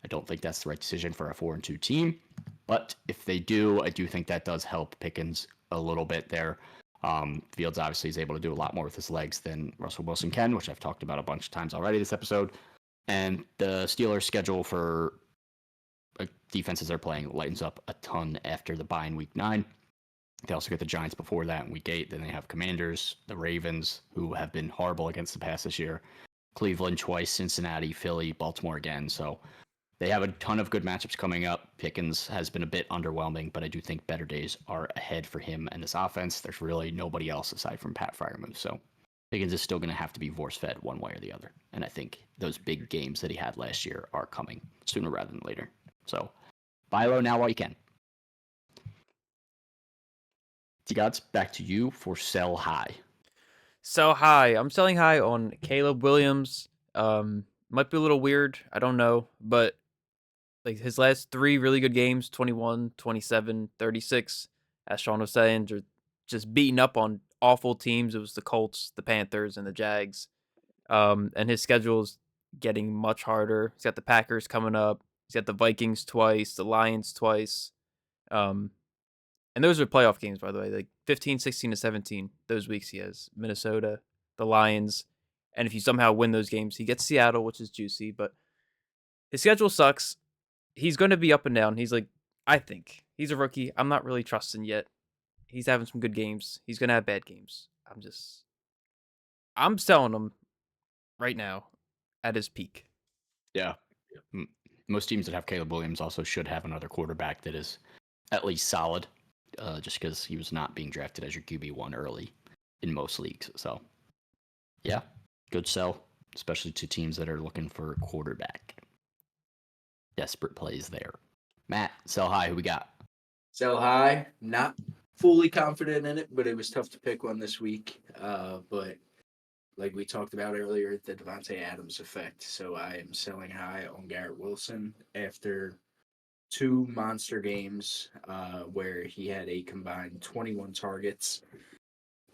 I don't think that's the right decision for a 4-2 team. But if they do, I do think that does help Pickens a little bit there. Fields obviously is able to do a lot more with his legs than Russell Wilson can, which I've talked about a bunch of times already this episode. And the Steelers' schedule for defenses they're playing lightens up a ton after the bye in Week 9. They also get the Giants before that in Week 8. Then they have Commanders, the Ravens, who have been horrible against the pass this year, Cleveland twice, Cincinnati, Philly, Baltimore again. So they have a ton of good matchups coming up. Pickens has been a bit underwhelming, but I do think better days are ahead for him and this offense. There's really nobody else aside from Pat Freiermuth. So Pickens is still going to have to be force-fed one way or the other. And I think those big games that he had last year are coming sooner rather than later. So buy low now while you can. T-Gods, back to you for sell high. Sell high. I'm selling high on Caleb Williams. Might be a little weird. I don't know. But like his last 3 really good games, 21, 27, 36, as Sean was saying, just beating up on awful teams. It was the Colts, the Panthers, and the Jags. And his schedule's getting much harder. He's got the Packers coming up. He's got the Vikings twice, the Lions twice. And those are playoff games, by the way, like 15, 16, and 17. Those weeks he has Minnesota, the Lions. And if you somehow win those games, he gets Seattle, which is juicy. But his schedule sucks. He's going to be up and down. He's like, I think. He's a rookie. I'm not really trusting yet. He's having some good games. He's going to have bad games. I'm selling him right now at his peak. Yeah. Most teams that have Caleb Williams also should have another quarterback that is at least solid, just because he was not being drafted as your QB1 early in most leagues. So, yeah, good sell, especially to teams that are looking for a quarterback. Desperate plays there. Matt, sell high. Who we got? Sell high. Not fully confident in it, but it was tough to pick one this week. But like we talked about earlier, the Davante Adams effect. So I am selling high on Garrett Wilson after 2 monster games where he had a combined 21 targets.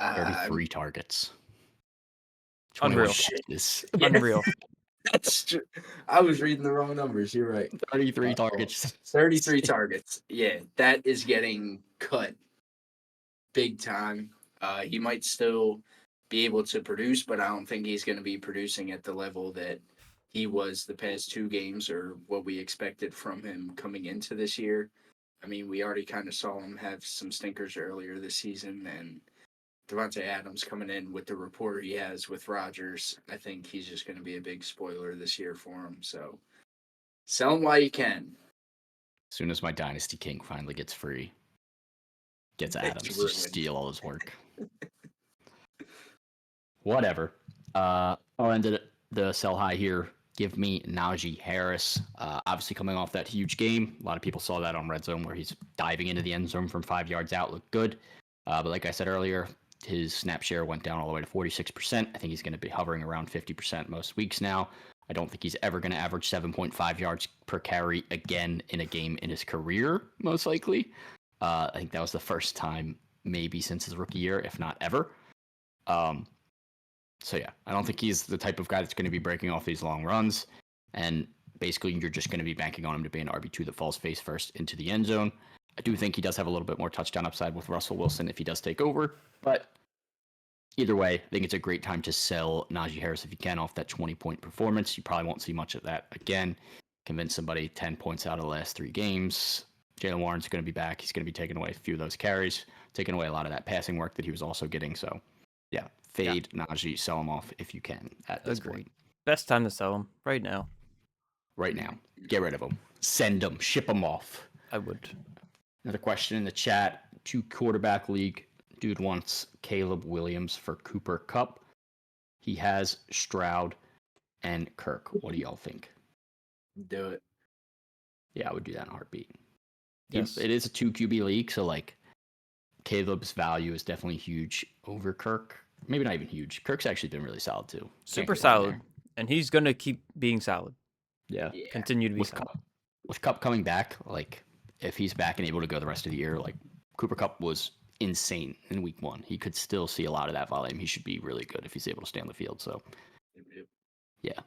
33 targets. Unreal. Unreal. That's true. I was reading the wrong numbers. You're right. 33 targets. 33 targets. Yeah, that is getting cut big time. He might still be able to produce, but I don't think he's going to be producing at the level that he was the past 2 games or what we expected from him coming into this year. I mean, we already kind of saw him have some stinkers earlier this season, and Devontae Adams coming in with the rapport he has with Rodgers, I think he's just going to be a big spoiler this year for him. So sell him while you can. As soon as my Dynasty King finally gets free, gets It's Adams to ruined. steal all his work. Whatever. I'll end the sell high here. Give me Najee Harris. Obviously coming off that huge game. A lot of people saw that on Red Zone where he's diving into the end zone from 5 yards out. Looked good. But like I said earlier, his snap share went down all the way to 46%. I think he's going to be hovering around 50% most weeks now. I don't think he's ever going to average 7.5 yards per carry again in a game in his career, most likely. I think that was the first time maybe since his rookie year, if not ever. So yeah, I don't think he's the type of guy that's going to be breaking off these long runs. And basically, you're just going to be banking on him to be an RB2 that falls face first into the end zone. I do think he does have a little bit more touchdown upside with Russell Wilson if he does take over. But either way, I think it's a great time to sell Najee Harris if you can off that 20-point performance. You probably won't see much of that again. Convince somebody 10 points out of the last 3 games. Jalen Warren's going to be back. He's going to be taking away a few of those carries, taking away a lot of that passing work that he was also getting. So, yeah, fade Najee, sell him off if you can at this point. Best time to sell him right now. Right now. Get rid of him. Send him. Ship him off. I would. Another question in the chat. 2-quarterback league. Dude wants Caleb Williams for Cooper Kupp. He has Stroud and Kirk. What do y'all think? Do it. Yeah, I would do that in a heartbeat. Yes. It is a 2 QB league, so like Caleb's value is definitely huge over Kirk. Maybe not even huge. Kirk's actually been really solid too. Super solid. And he's going to keep being solid. Yeah. Continue to be solid. With Kupp coming back, like if he's back and able to go the rest of the year, like Cooper Kupp was insane in week 1. He could still see a lot of that volume. He should be really good if he's able to stay on the field. So yeah,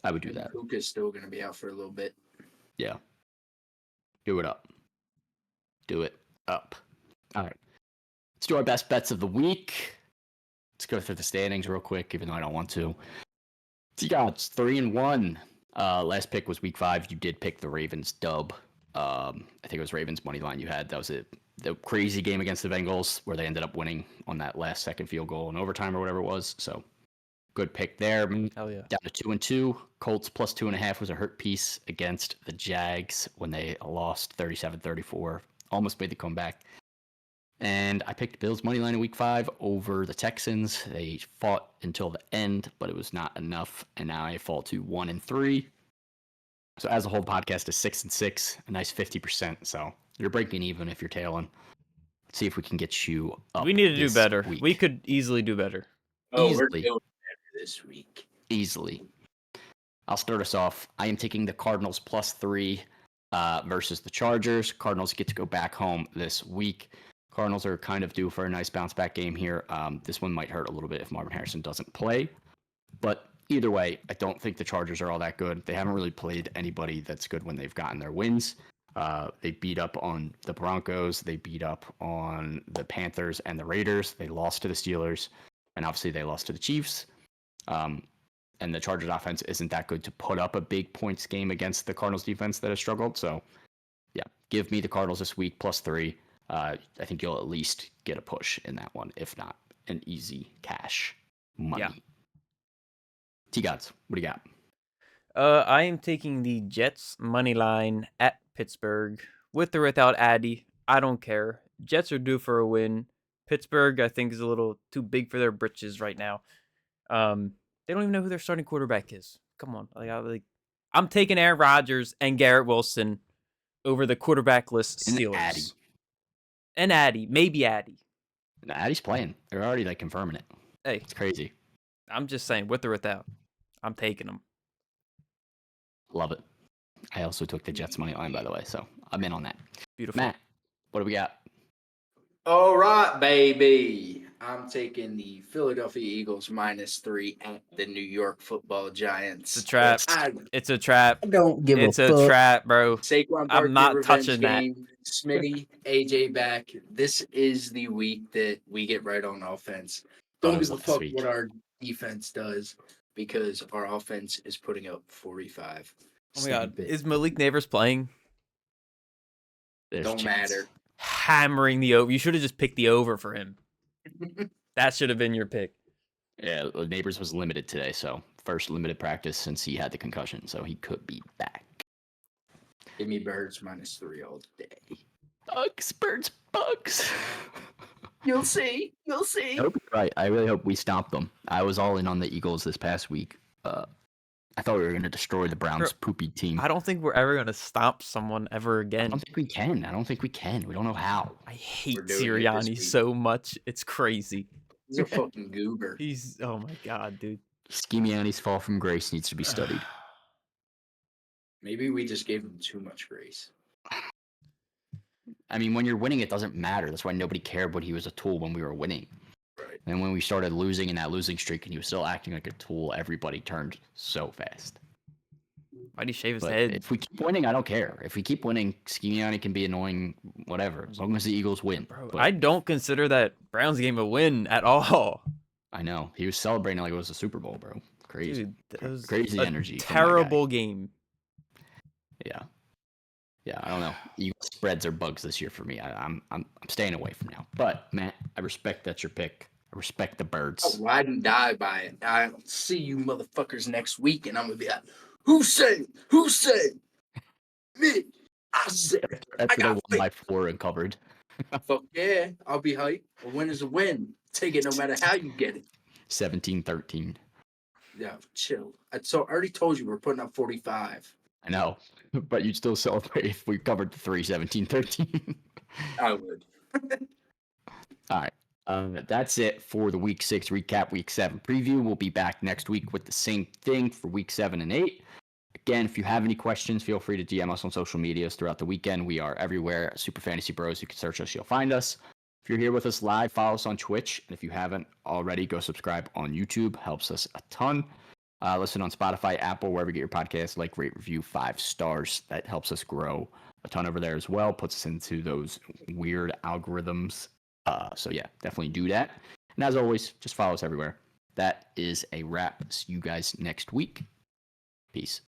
I would do that. Luka's still going to be out for a little bit. Yeah. Do it up. Do it up. All right. Let's do our best bets of the week. Let's go through the standings real quick, even though I don't want to. T-Gods, 3-1. Last pick was week 5. You did pick the Ravens dub. I think it was Ravens money line you had. That was the crazy game against the Bengals where they ended up winning on that last second field goal in overtime or whatever it was. So good pick there. Hell yeah. Down to 2-2. Colts plus 2.5 was a hurt piece against the Jags when they lost 37-34. Almost made the comeback. And I picked Bills money line in week 5 over the Texans. They fought until the end, but it was not enough. And now I fall to 1-3. So as a whole, the podcast is 6-6, a nice 50%. So you're breaking even if you're tailing. Let's see if we can get you up. We need to do better. Week. We could easily do better. Oh, Easily. we're doing better this week. Easily. I'll start us off. I am taking the Cardinals plus 3 versus the Chargers. Cardinals get to go back home this week. Cardinals are kind of due for a nice bounce back game here. This one might hurt a little bit if Marvin Harrison doesn't play. But either way, I don't think the Chargers are all that good. They haven't really played anybody that's good when they've gotten their wins. They beat up on the Broncos. They beat up on the Panthers and the Raiders. They lost to the Steelers. And obviously they lost to the Chiefs. And the Chargers offense isn't that good to put up a big points game against the Cardinals defense that has struggled. So, yeah, give me the Cardinals this week plus 3. I think you'll at least get a push in that one, if not an easy cash money. Yeah. T-Gods, what do you got? I am taking the Jets money line at Pittsburgh with or without Addy. I don't care. Jets are due for a win. Pittsburgh, I think, is a little too big for their britches right now. They don't even know who their starting quarterback is. Come on, I'm taking Aaron Rodgers and Garrett Wilson over the quarterbackless Steelers. And Addy, maybe Addy. No, Addy's playing. They're already confirming it. Hey, it's crazy. I'm just saying, with or without, I'm taking them. Love it. I also took the Jets money line, by the way, so I'm in on that. Beautiful. Matt, what do we got? All right, baby. I'm taking the Philadelphia Eagles -3 at the New York Football Giants. It's a trap. It's a trap. I don't give it's a fuck. It's a trap, bro. Saquon Barkley, I'm not touching game. Smitty, AJ back. This is the week that we get right on offense. Don't give a fuck what our defense does because our offense is putting up 45. Oh my God. Is Malik Neighbors playing? There's Don't chance. matter. Hammering the over. You should have just picked the over for him. That should have been your pick. Yeah, Neighbors was limited today, so first limited practice since he had the concussion, so he could be back. Give me Birds -3 all day. Bugs, birds, bugs. You'll see. You'll see. I hope you're right. I really hope we stomp them. I was all in on the Eagles this past week. I thought we were going to destroy the Browns' poopy team. I don't think we're ever gonna stomp someone ever I again. don't think we can. We don't know how. I hate We're doing it this Sirianni week. so much. It's crazy. He's a fucking goober. He's oh my god, dude. Schemiani's fall from grace needs to be studied. Maybe we just gave him too much grace. I mean, when you're winning, it doesn't matter. That's why nobody cared when he was a tool when we were winning. Right. And when we started losing in that losing streak and he was still acting like a tool, everybody turned so fast. Why'd he shave his But head? if we keep winning, I don't care. If we keep winning, Schemiani can be annoying, whatever, as long as the Eagles win. Bro, But I don't consider that Browns game a win at all. I know. He was celebrating like it was a Super Bowl, bro. Crazy. Dude, that was Crazy a energy from my guy. Terrible game. Yeah. Yeah, I don't know. Eagles spreads are bugs this year for me. I'm staying away from now. But Matt, I respect that's your pick. I respect the birds. I'll ride and die by it. I'll see you motherfuckers next week, and I'm gonna be like, who said? Who said? Me. I said it. That's I what I got won faith. by 4 and covered. Fuck yeah, I'll be hyped. A win is a win. Take it no matter how you get it. 17-13. Yeah, chill. I already told you we're putting up 45. I know. But you'd still celebrate if we covered the 3, 17-13. I would. All right. That's it for the Week 6 recap, Week 7 preview. We'll be back next week with the same thing for Week 7 and 8. Again, if you have any questions, feel free to DM us on social medias throughout the weekend. We are everywhere. Super Fantasy Bros. You can search us. You'll find us. If you're here with us live, follow us on Twitch. And if you haven't already, go subscribe on YouTube. Helps us a ton. Listen on Spotify, Apple, wherever you get your podcasts. Like, rate, review, 5 stars. That helps us grow a ton over there as well. Puts us into those weird algorithms. So yeah, definitely do that. And as always, just follow us everywhere. That is a wrap. See you guys next week. Peace.